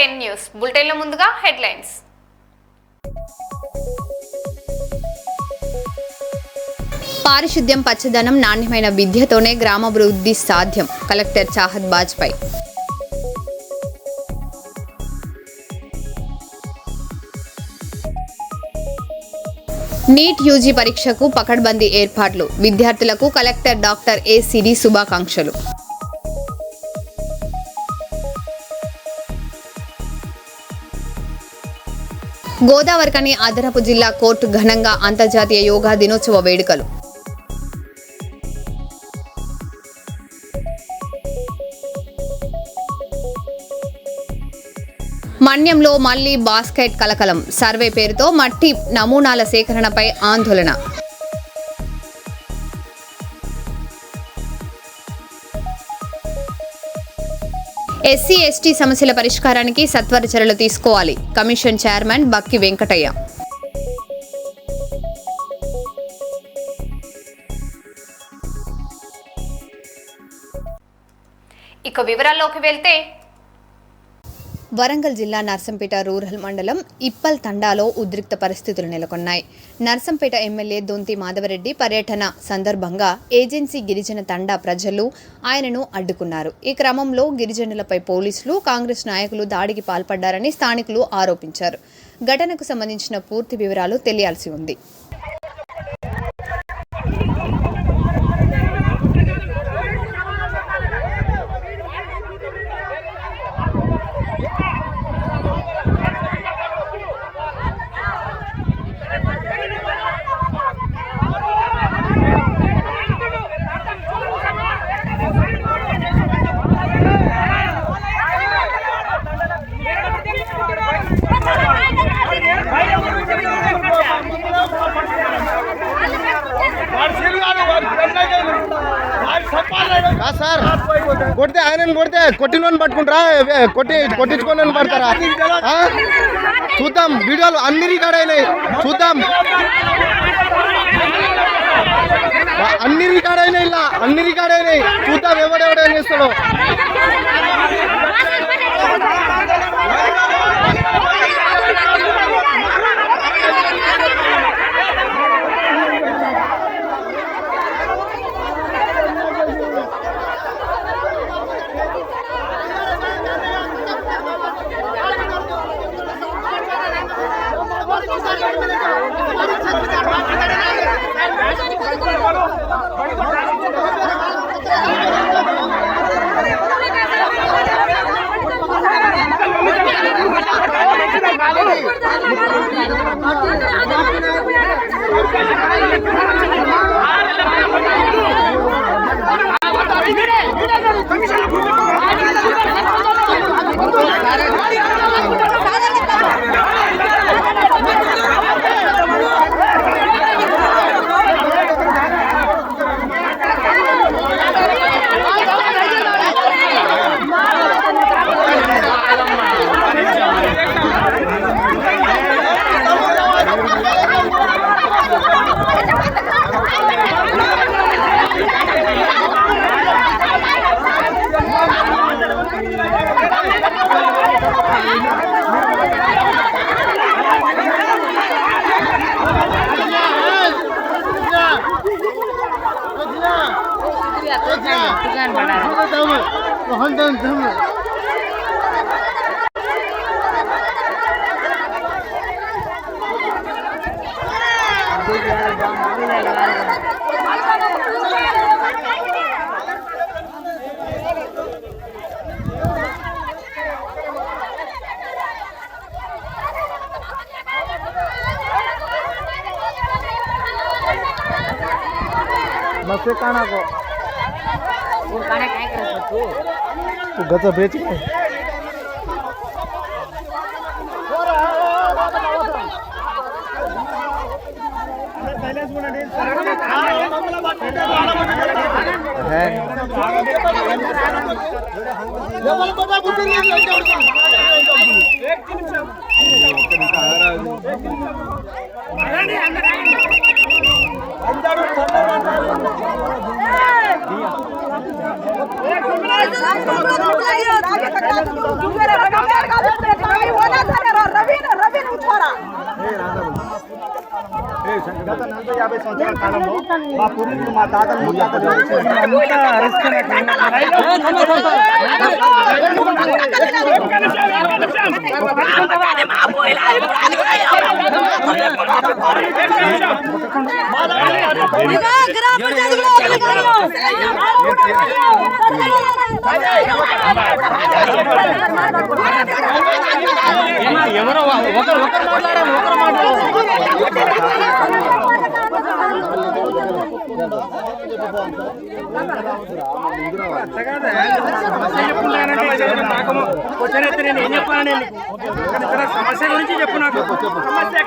10 news bulletin లో ముందుగా headlines. పారిశుద్ధ్యం, పచ్చదనం, నాణ్యమైన విద్యతోనే గ్రామాభివృద్ధి సాధ్యం. Collector Chahat Bajpai. NEET UG పరీక్షకు పకడ్బందీ ఏర్పాట్లు. విద్యార్థులకు కలెక్టర్ డాక్టర్ ఏ సిరి శుభాకాంక్షలు. గోదావరికని అదనపు జిల్లా కోర్టు ఘనంగా అంతర్జాతీయ యోగా దినోత్సవ వేడుకలు. మన్యంలో మళ్లీ బాస్కెట్ కలకలం. సర్వే పేరుతో మట్టి నమూనాల సేకరణపై ఆందోళన. ఎస్సీ ఎస్టీ సమస్యల పరిష్కారానికి సత్వర చర్యలు తీసుకోవాలి. కమిషన్ చైర్మన్ బక్కి వెంకటయ్య. ఇక వివరాల్లోకి వెళ్తే, వరంగల్ జిల్లా నర్సంపేట రూరల్ మండలం ఇప్పల్ తండాలో ఉద్రిక్త పరిస్థితులు నెలకొన్నాయి. నర్సంపేట ఎమ్మెల్యే దొంతి మాధవరెడ్డి పర్యటన సందర్భంగా ఏజెన్సీ గిరిజన తండా ప్రజలు ఆయనను అడ్డుకున్నారు. ఈ క్రమంలో గిరిజనులపై పోలీసులు, కాంగ్రెస్ నాయకులు దాడికి పాల్పడ్డారని స్థానికులు ఆరోపించారు. ఘటనకు సంబంధించిన పూర్తి వివరాలు తెలియాల్సి ఉంది. సార్ కొడితే ఆయన కొడితే కొట్టినోని పట్టుకుంటారా, కొట్టించుకొని పడతారా? చూద్దాం, వీడియోలు అన్ని రికార్డ్ అయినాయి. చూద్దాం, అన్ని రికార్డ్ అయినాయి, ఇలా అన్ని రికార్డ్ అయినాయి. చూద్దాం ఎవడెవడేం చేస్తాడో. मस्त काना को वो काना काय करत तू गचा बेच के है గత 40-50 సంవత్సరాల కాలంలో మా పూర్వీకులు మా తాతలు ముత్తాతలు ఎవరో ఒకరు మాట్లాడాలి నేను ఏం చెప్పాను సమస్య గురించి చెప్పు నాకు సమస్య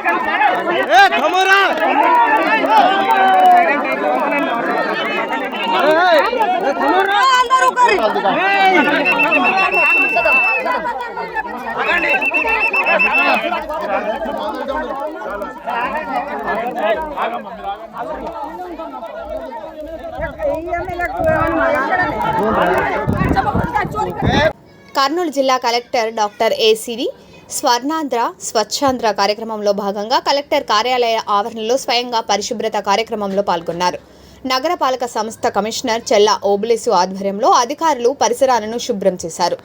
కర్నూలు జిల్లా కలెక్టర్ డాక్టర్ ఏసిరి స్వర్ణాంధ్ర స్వచ్ఛాంధ్ర కార్యక్రమంలో భాగంగా కలెక్టర్ కార్యాలయ ఆవరణలో స్వయంగా పరిశుభ్రత కార్యక్రమంలో పాల్గొన్నారు. నగరపాలక సంస్థ కమిషనర్ చెల్లా ఓబులేసు ఆధ్వర్యంలో అధికారులు పరిసరాలను శుభ్రం చేశారు.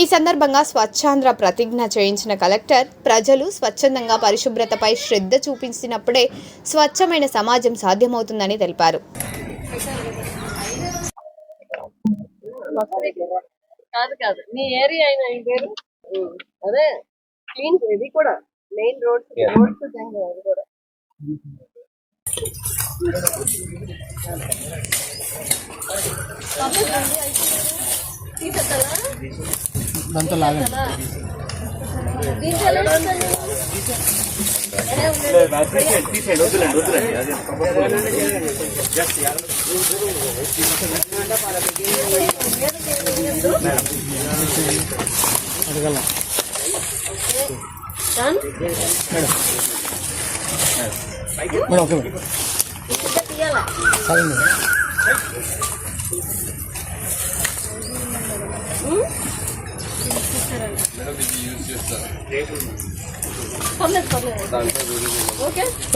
ఈ సందర్భంగా స్వచ్ఛాంధ్ర ప్రతిజ్ఞ చేయించిన కలెక్టర్ ప్రజలు స్వచ్ఛందంగా పరిశుభ్రతపై శ్రద్ధ చూపించినప్పుడే స్వచ్ఛమైన సమాజం సాధ్యమవుతుందని తెలిపారు. కాదు మీ ఏరియా అయినా ఈ పేరు అదే క్లీన్ ఇది కూడా మెయిన్ రోడ్స్ అది కూడా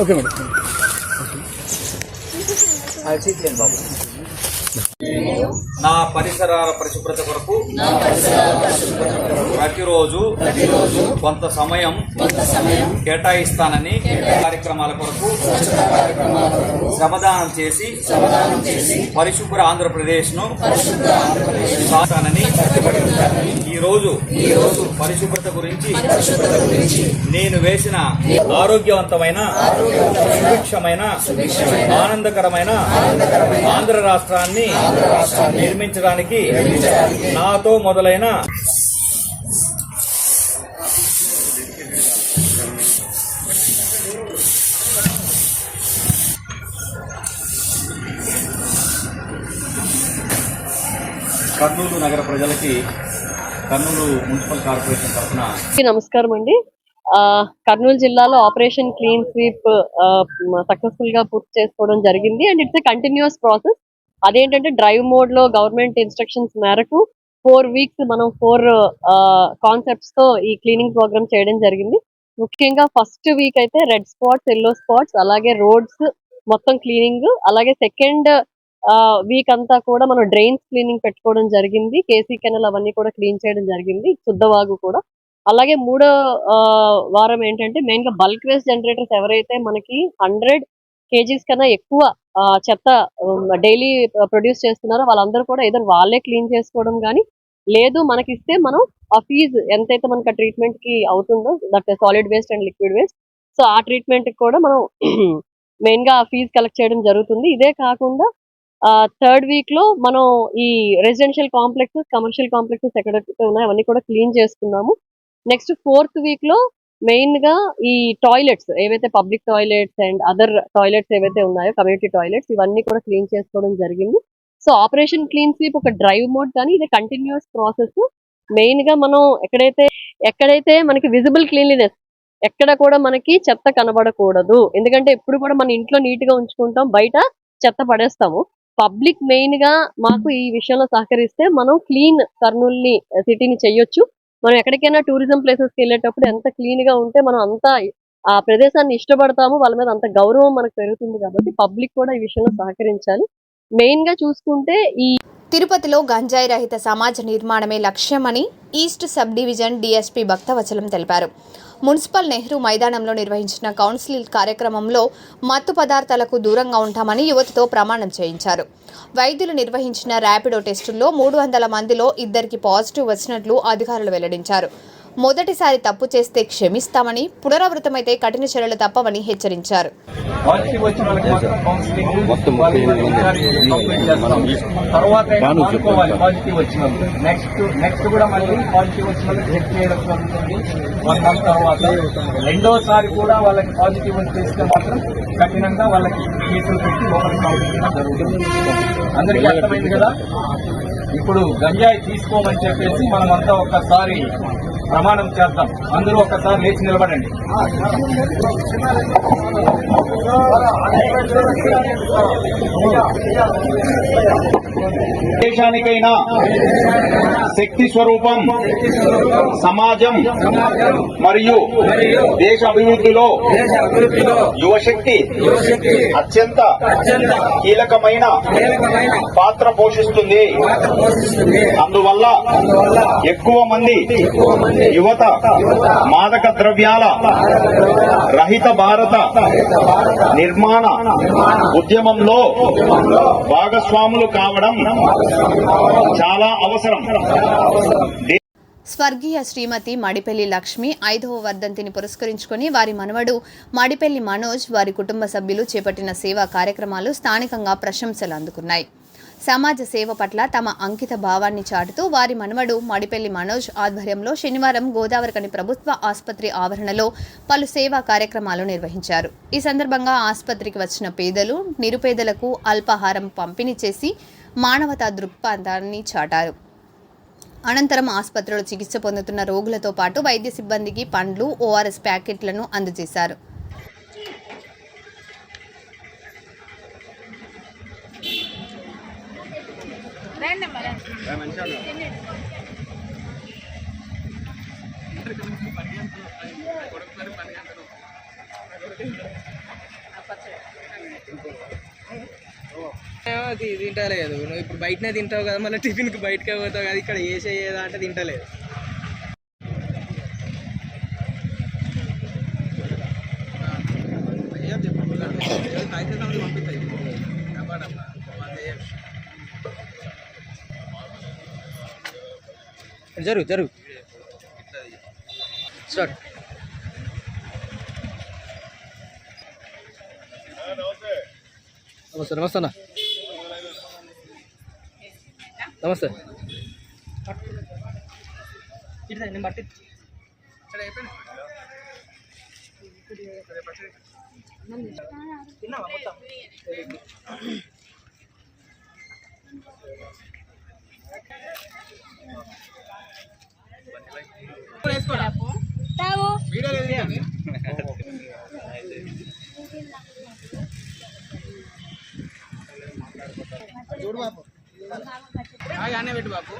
ఓకే మేడం. నా పరిసరాల పరిశుభ్రత కొరకు ప్రతిరోజు కొంత సమయం కేటాయిస్తానని కార్యక్రమాల కొరకు శ్రమదానం చేసి పరిశుభ్ర ఆంధ్రప్రదేశ్ ను సాధిస్తానని ఈ రోజు పరిశుభ్రత గురించి నేను వేసిన ఆరోగ్యవంతమైన సుభిక్షమైన ఆనందకరమైన ఆంధ్ర రాష్ట్రాన్ని నిర్మించడానికి నాతో మొదలైన కర్నూలు నగర ప్రజలకి కర్నూలు మున్సిపల్ కార్పొరేషన్ తరఫున నమస్కారం అండి. కర్నూలు జిల్లాలో ఆపరేషన్ క్లీన్ స్వీప్ సక్సెస్ఫుల్ గా పూర్తి చేసుకోవడం జరిగింది and it's a continuous process. అదేంటంటే డ్రైవ్ మోడ్ లో గవర్నమెంట్ ఇన్స్ట్రక్షన్స్ మేరకు 4 weeks మనం 4 కాన్సెప్ట్స్ తో ఈ క్లీనింగ్ ప్రోగ్రామ్ చేయడం జరిగింది. ముఖ్యంగా ఫస్ట్ వీక్ అయితే రెడ్ స్పాట్స్, ఎల్లో స్పాట్స్, అలాగే రోడ్స్ మొత్తం క్లీనింగ్, అలాగే సెకండ్ వీక్ అంతా కూడా మనం డ్రైన్స్ క్లీనింగ్ పెట్టుకోవడం జరిగింది. కేసీ కెనల్ అవన్నీ కూడా క్లీన్ చేయడం జరిగింది, శుద్ధవాగు కూడా. అలాగే మూడో వారం ఏంటంటే మెయిన్ గా బల్క్ వేస్ట్ జనరేటర్స్ ఎవరైతే మనకి 100 kgs కన్నా ఎక్కువ చెత్త డైలీ ప్రొడ్యూస్ చేస్తున్నారో వాళ్ళందరూ కూడా ఏదో వాళ్ళే క్లీన్ చేసుకోవడం కానీ, లేదు మనకి ఇస్తే మనం ఆ ఫీజు ఎంతైతే మనకి ఆ ట్రీట్మెంట్ కి అవుతుందో, that solid waste and liquid waste, so ఆ ట్రీట్మెంట్ కి కూడా మనం మెయిన్ గా ఆ ఫీజు కలెక్ట్ చేయడం జరుగుతుంది. ఇదే కాకుండా థర్డ్ వీక్ లో మనం ఈ రెసిడెన్షియల్ కాంప్లెక్సెస్, కమర్షియల్ కాంప్లెక్సెస్ ఎక్కడైతే ఉన్నాయో అవన్నీ కూడా క్లీన్ చేసుకున్నాము. నెక్స్ట్ 4th వీక్ లో మెయిన్ గా ఈ టాయిలెట్స్ ఏవైతే public toilets and other toilets ఏవైతే ఉన్నాయో, కమ్యూనిటీ టాయిలెట్స్, ఇవన్నీ కూడా క్లీన్ చేసుకోవడం జరిగింది. సో ఆపరేషన్ క్లీన్ స్వీప్ ఒక డ్రైవ్ మోడ్ కానీ ఇది కంటిన్యూస్ ప్రాసెస్. మెయిన్ గా మనం ఎక్కడైతే మనకి విజిబుల్ క్లీన్లీనెస్, ఎక్కడ కూడా మనకి చెత్త కనబడకూడదు. ఎందుకంటే ఎప్పుడు కూడా మన ఇంట్లో నీట్ గా ఉంచుకుంటాం, బయట చెత్త పడేస్తాము. పబ్లిక్ మెయిన్ గా మాకు ఈ విషయంలో సహకరిస్తే మనం క్లీన్ కర్నూలుని సిటీని చెయ్యొచ్చు. మనం ఎక్కడికైనా టూరిజం ప్లేసెస్కి వెళ్ళేటప్పుడు ఎంత క్లీన్ గా ఉంటే మనం అంత ఆ ప్రదేశాన్ని ఇష్టపడతాము, వాళ్ళ మీద అంత గౌరవం మనకు పెరుగుతుంది. కాబట్టి పబ్లిక్ కూడా ఈ విషయంలో సహకరించాలి. మెయిన్ గా చూసుకుంటే ఈ తిరుపతిలో గంజాయి రహిత సమాజ నిర్మాణమే లక్ష్యమని ఈస్ట్ సబ్ డివిజన్ డీఎస్పీ భక్తవచలం తెలిపారు. మున్సిపల్ నెహ్రూ మైదానంలో నిర్వహించిన కౌన్సిల్ కార్యక్రమంలో మత్తు పదార్థాలకు దూరంగా ఉంటామని యువతతో ప్రమాణం చేయించారు. వైద్యులు నిర్వహించిన ర్యాపిడో టెస్టుల్లో 300 మందిలో 2కి పాజిటివ్ వచ్చినట్లు అధికారులు వెల్లడించారు. మొదటిసారి తప్పు చేస్తే క్షమిస్తామని, పునరావృతమైతే కఠిన చర్యలు తప్పవని హెచ్చరించారు. పాజిటివ్ వచ్చిన వాళ్ళకి మాత్రం కౌన్సిలింగ్ తర్వాత అనుకోవాలి. పాజిటివ్ వచ్చిన నెక్స్ట్ కూడా మళ్ళీ పాజిటివ్ వచ్చిన వాళ్ళకి చెక్ చేయడం జరుగుతుంది 1 month తర్వాత. రెండోసారి కూడా వాళ్ళకి పాజిటివ్ వచ్చేస్తే మాత్రం కఠినంగా వాళ్ళకి కేసులు పెట్టి లోపలికి పంపించడం జరుగుతుంది. అందరికీ అర్థమైంది కదా. ఇప్పుడు గంజాయి తీసుకోమని చెప్పేసి మనం అంతా ఒక్కసారి ప్రమాణం చేద్దాం. అందరూ ఒక్కసారి లేచి నిలబడండి. దేశానికైనా శక్తి స్వరూపం సమాజం మరియు దేశ అభివృద్ధిలో యువశక్తి అత్యంత కీలకమైన పాత్ర పోషిస్తుంది. అందువల్ల ఎక్కువ మంది యువత మాదక ద్రవ్యాల రహిత భారత నిర్మాణ ఉద్యమంలో భాగస్వాములు కావడం చాలా అవసరం. స్వర్గీయ శ్రీమతి మడిపెల్లి లక్ష్మి 5వ వర్ధంతిని పురస్కరించుకుని వారి మనవడు మడిపెల్లి మనోజ్, వారి కుటుంబ సభ్యులు చేపట్టిన సేవా కార్యక్రమాలు స్థానికంగా ప్రశంసలు అందుకున్నాయి. సమాజ సేవ పట్ల తమ అంకిత భావాన్ని చాటుతూ వారి మనవడు మడిపెల్లి మనోజ్ ఆధ్వర్యంలో శనివారం గోదావరికని ప్రభుత్వ ఆసుపత్రి ఆవరణలో పలు సేవా కార్యక్రమాలు నిర్వహించారు. ఈ సందర్భంగా ఆసుపత్రికి వచ్చిన పేదలు, నిరుపేదలకు అల్పాహారం పంపిణీ చేసి మానవతా దృక్పథాన్ని చాటారు. అనంతరం ఆసుపత్రిలో చికిత్స పొందుతున్న రోగులతో పాటు వైద్య సిబ్బందికి పండ్లు, ఓఆర్ఎస్ ప్యాకెట్లను అందజేశారు. అది తింటలేదు. నువ్వు ఇప్పుడు బయటనే తింటావు కదా, మళ్ళీ టిఫిన్కి బయటకే పోతావు కదా, ఇక్కడ వేసేదా అంటే తింటలేదు. పంపిస్తాయి జరుగు స్టార్ట్. నమస్తే అన్న. నమస్తే. నేను బట్టి తిన్నావా మొత్తం? చూడు బాబు, ఆనే పెట్టు బాబు.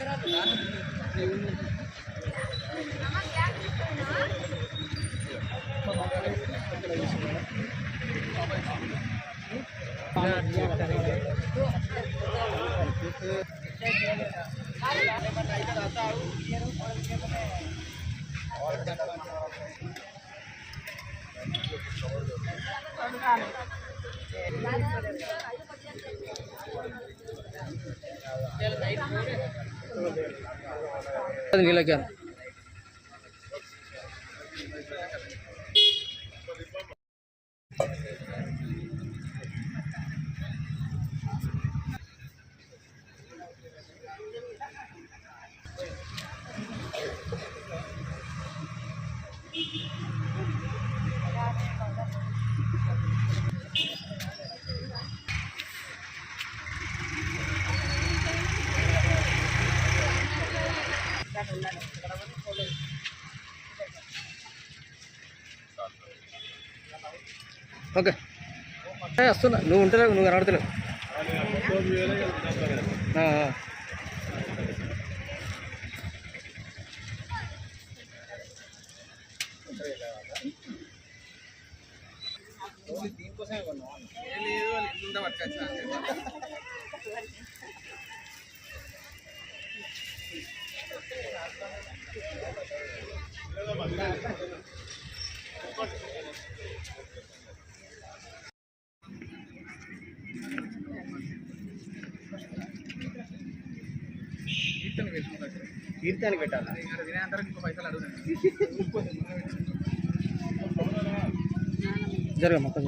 నీళ్ళకి ఓకే వస్తున్నా. నువ్వు ఉంటలేవు, నువ్వు కనబడతలేవు. కీర్తన పెట్టాలా జరగ మొత్తం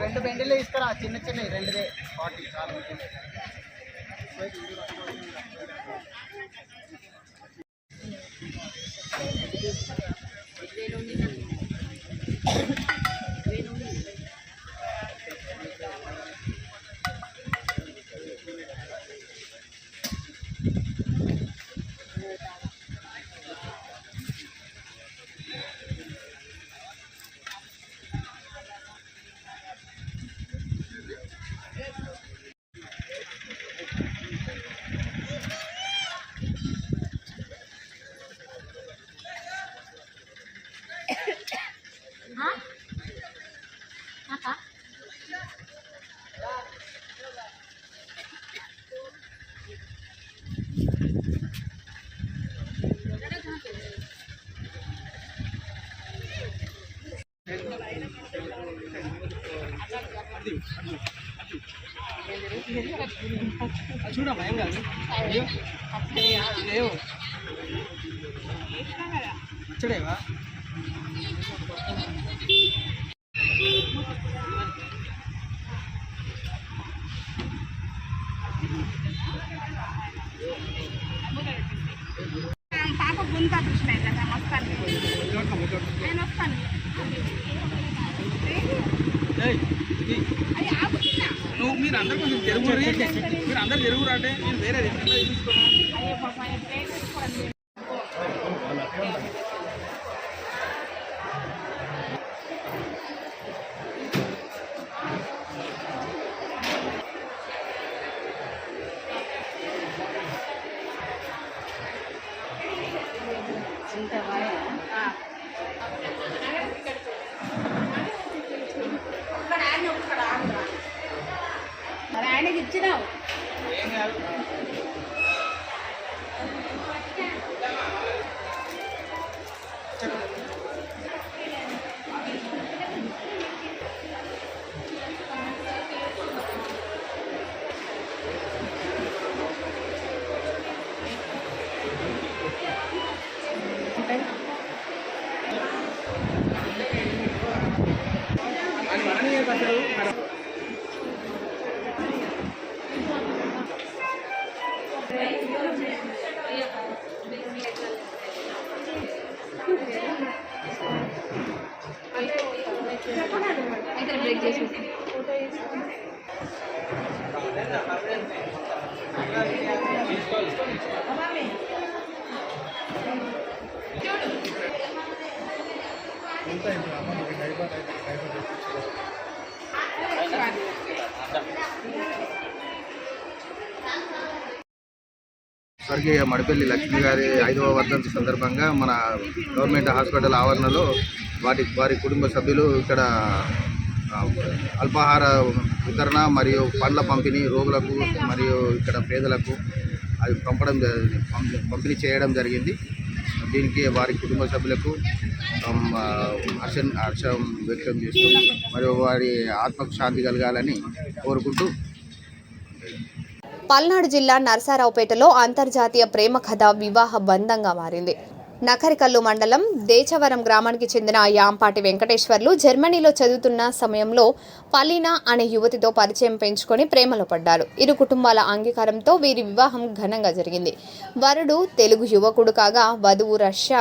రెండు బెండీలు తీసుకురా చిన్న చిన్న రెండుదే 40 చాలా చూడమ్మా ఏం కాదు వచ్చాడేవా పాప గుంత కృష్ణ కదా వస్తాను నేను వస్తాను నువ్వు మీరు అందరు కొంచెం జరుగు మీరు అందరు జరుగురు అంటే నేను వేరే చూసుకున్నాను ఆయనకి ఇచ్చినావు అయితే బ్రేక్ చేసి స్వర్గీయ మడిపల్లి లక్ష్మి గారి 5వ వర్ధంతి సందర్భంగా మన గవర్నమెంట్ హాస్పిటల్ ఆవరణలో వారి కుటుంబ సభ్యులు ఇక్కడ అల్పాహార వితరణ మరియు పండ్ల పంపిణీ రోగులకు మరియు ఇక్కడ పేదలకు అది పంపిణీ చేయడం జరిగింది. దీనికి వారి కుటుంబ సభ్యులకు హర్షం వ్యక్తం చేస్తూ మరియు వారి ఆత్మకు శాంతి కలగాలని కోరుకుంటూ పల్నాడు జిల్లా నరసరావుపేటలో అంతర్జాతీయ ప్రేమ కథ వివాహ బంధంగా మారింది. నకరికల్లు మండలం దేచవరం గ్రామానికి చెందిన యాంపాటి వెంకటేశ్వర్లు జర్మనీలో చదువుతున్న సమయంలో పలీనా అనే యువతితో పరిచయం పెంచుకొని ప్రేమలో పడ్డారు. ఇరు కుటుంబాల అంగీకారంతో వీరి వివాహం ఘనంగా జరిగింది. వరుడు తెలుగు యువకుడు కాగా వధువు రష్యా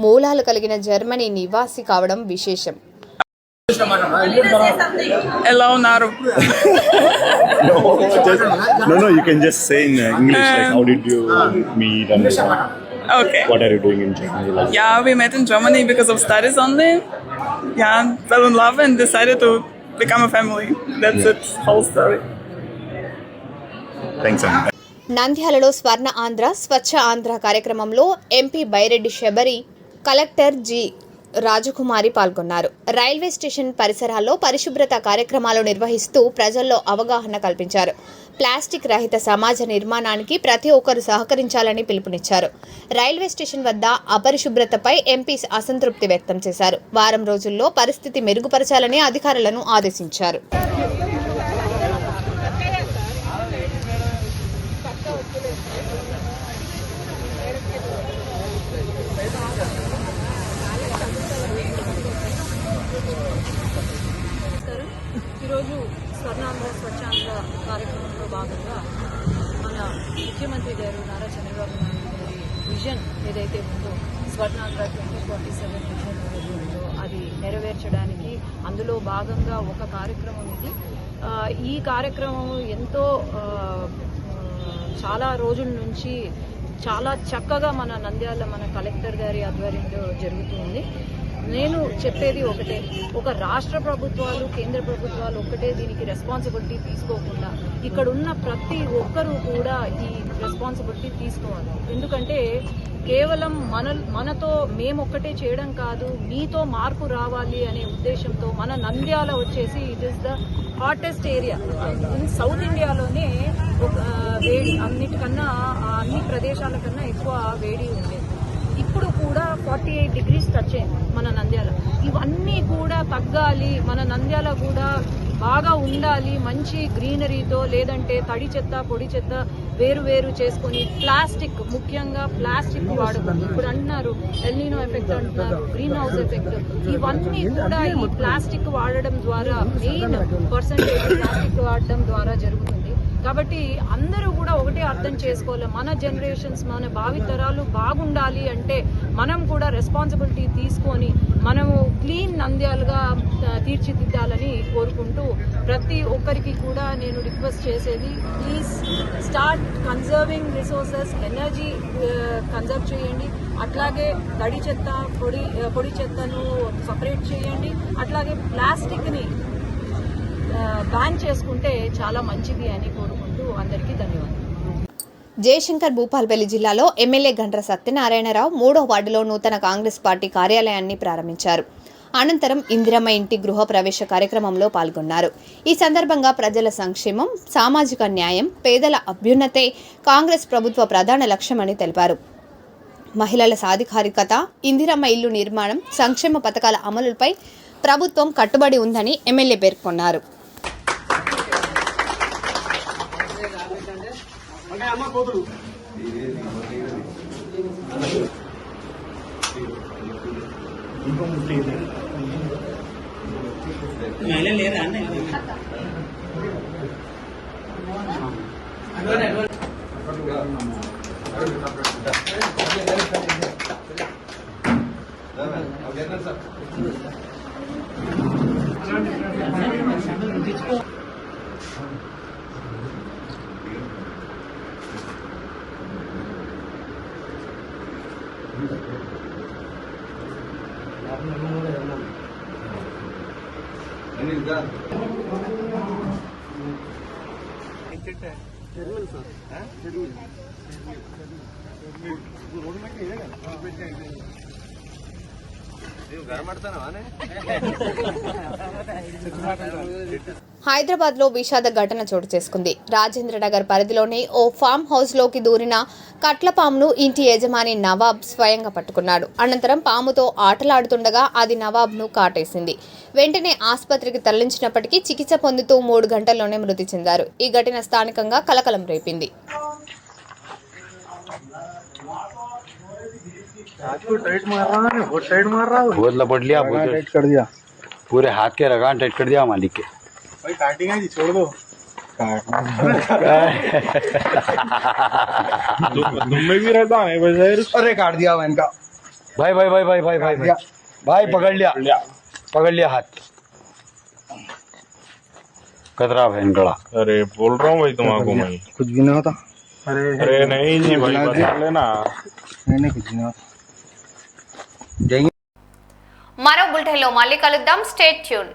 మూలాలు కలిగిన జర్మనీ నివాసి కావడం విశేషం. ఎలా ఉన్నారు? No, you can just say in English, like how did you meet and Okay. what are you doing in Germany? Like, Yeah, we met in Germany because of studies only. Yeah, fell in love and decided to become a family. That's it, whole story. thanks, Anna. నంద్యాలలో స్వర్ణ ఆంధ్ర స్వచ్ఛ ఆంధ్ర కార్యక్రమంలో MP Byreddy Shabari, collector G Rajakumari పాల్గొన్నారు. Railway station పరిసరాల్లో పరిశుభ్రత కార్యక్రమాలు నిర్వహిస్తూ ప్రజల్లో అవగాహన కల్పించారు. ప్లాస్టిక్ రహిత సమాజ నిర్మాణానికి ప్రతి ఒక్కరూ సహకరించాలని పిలుపునిచ్చారు. రైల్వే స్టేషన్ వద్ద అపరిశుభ్రతపై ఎంపీ అసంతృప్తి వ్యక్తం చేశారు. వారం రోజుల్లో పరిస్థితి మెరుగుపరచాలని అధికారులను ఆదేశించారు. ఈరోజు స్వర్ణాంధ్ర స్వచ్ఛాంధ్ర కార్యక్రమంలో భాగంగా మన ముఖ్యమంత్రి గారు నారా చంద్రబాబు నాయుడు గారి విజన్ ఏదైతే ఉందో స్వర్ణాంధ్ర 2047 విజన్ ఏదైతే ఉందో అది నెరవేర్చడానికి అందులో భాగంగా ఒక కార్యక్రమం ఇది. ఈ కార్యక్రమం ఎంతో చాలా రోజుల నుంచి చాలా చక్కగా మన నంద్యాల మన కలెక్టర్ గారి ఆధ్వర్యంలో జరుగుతుంది. నేను చెప్పేది ఒకటే, ఒక రాష్ట్ర ప్రభుత్వాలు కేంద్ర ప్రభుత్వాలు ఒక్కటే దీనికి రెస్పాన్సిబిలిటీ తీసుకోకుండా ఇక్కడ ఉన్న ప్రతి ఒక్కరూ కూడా ఈ రెస్పాన్సిబిలిటీ తీసుకోవాలి. ఎందుకంటే కేవలం మనతో మేమొక్కటే చేయడం కాదు, మీతో మార్పు రావాలి అనే ఉద్దేశంతో మన నంద్యాల వచ్చేసి it is the hottest area in south ఇండియాలోనే. ఒక వేడి అన్నిటికన్నా అన్ని ప్రదేశాల కన్నా ఎక్కువ వేడి ఉండేది. ఇప్పుడు కూడా 48 degrees టచ్ అయింది మన నంద్యాల. ఇవన్నీ కూడా తగ్గాలి, మన నంద్యాల కూడా బాగా ఉండాలి మంచి గ్రీనరీతో, లేదంటే తడి చెత్త పొడి చెత్త వేరు చేసుకొని ప్లాస్టిక్, ముఖ్యంగా ప్లాస్టిక్ వాడకూడదు. ఇప్పుడు అంటున్నారు ఎల్నినో ఎఫెక్ట్ అంటున్నారు, గ్రీన్ హౌస్ ఎఫెక్ట్, ఇవన్నీ కూడా ఈ ప్లాస్టిక్ వాడడం ద్వారా మెయిన్ పర్సెంటేజ్ ప్లాస్టిక్ వాడడం ద్వారా జరుగుతుంది. కాబట్టి అందరూ కూడా ఒకటే అర్థం చేసుకోవాలి, మన జనరేషన్స్ మన భావితరాలు బాగుండాలి అంటే మనం కూడా రెస్పాన్సిబిలిటీ తీసుకొని మనము క్లీన్ నంద్యాలుగా తీర్చిదిద్దాలని కోరుకుంటూ ప్రతి ఒక్కరికి కూడా నేను రిక్వెస్ట్ చేసేది, please start conserving resources, energy conserve చేయండి. అట్లాగే తడి చెత్త పొడి చెత్తను సపరేట్ చేయండి. అట్లాగే ప్లాస్టిక్ని బ్యాన్ చేసుకుంటే చాలా మంచిది అని కోరుకుంటూ అందరికీ ధన్యవాదాలు. జయశంకర్ భూపాల్పల్లి జిల్లాలో ఎమ్మెల్యే గండ్ర సత్యనారాయణరావు 3వ వార్డులో నూతన కాంగ్రెస్ పార్టీ కార్యాలయాన్ని ప్రారంభించారు. అనంతరం ఇందిరమ్మ ఇంటి గృహ ప్రవేశ కార్యక్రమంలో పాల్గొన్నారు. ఈ సందర్భంగా ప్రజల సంక్షేమం, సామాజిక న్యాయం, పేదల అభ్యున్నతే కాంగ్రెస్ ప్రభుత్వ ప్రధాన లక్ష్యమని తెలిపారు. మహిళల సాధికారికత, ఇందిరమ్మ ఇల్లు నిర్మాణం, సంక్షేమ పథకాల అమలుపై ప్రభుత్వం కట్టుబడి ఉందని ఎమ్మెల్యే పేర్కొన్నారు. హైదరాబాద్లో విషాద ఘటన చోటు చేసుకుంది. రాజేంద్రనగర్ పరిధిలోని ఓ ఫామ్ హౌస్లోకి దూరిన కట్లపామును ఇంటి యజమాని నవాబ్ స్వయంగా పట్టుకున్నాడు. అనంతరం పాముతో ఆటలాడుతుండగా అది నవాబ్ను కాటేసింది. వెంటనే ఆసుపత్రికి తరలించినప్పటికీ చికిత్స పొందుతూ 3 గంటల్లోనే మృతి చెందారు. ఈ ఘటన స్థానికంగా కలకలం రేపింది. बोतला पड़ लिया टाइट कर दिया पूरे हाथ के लगान टाइट कर दिया मालिक के भाई काटेगा जी छोड़ दो तुम में भी रहता है वैसे अरे काट दिया मैंने का भाई भाई भाई भाई भाई भाई भाई भाई पकड़ लिया हाथ कतरा बहन गड़ा। अरे बोल रहा हूँ भाई तुम्हारा मैं कुछ भी नहीं होता अरे नहीं जी भाई बता लेना नहीं कुछ नहीं होता మరో బులెటిన్లో మళ్ళీ కలుద్దాం. Stay tune.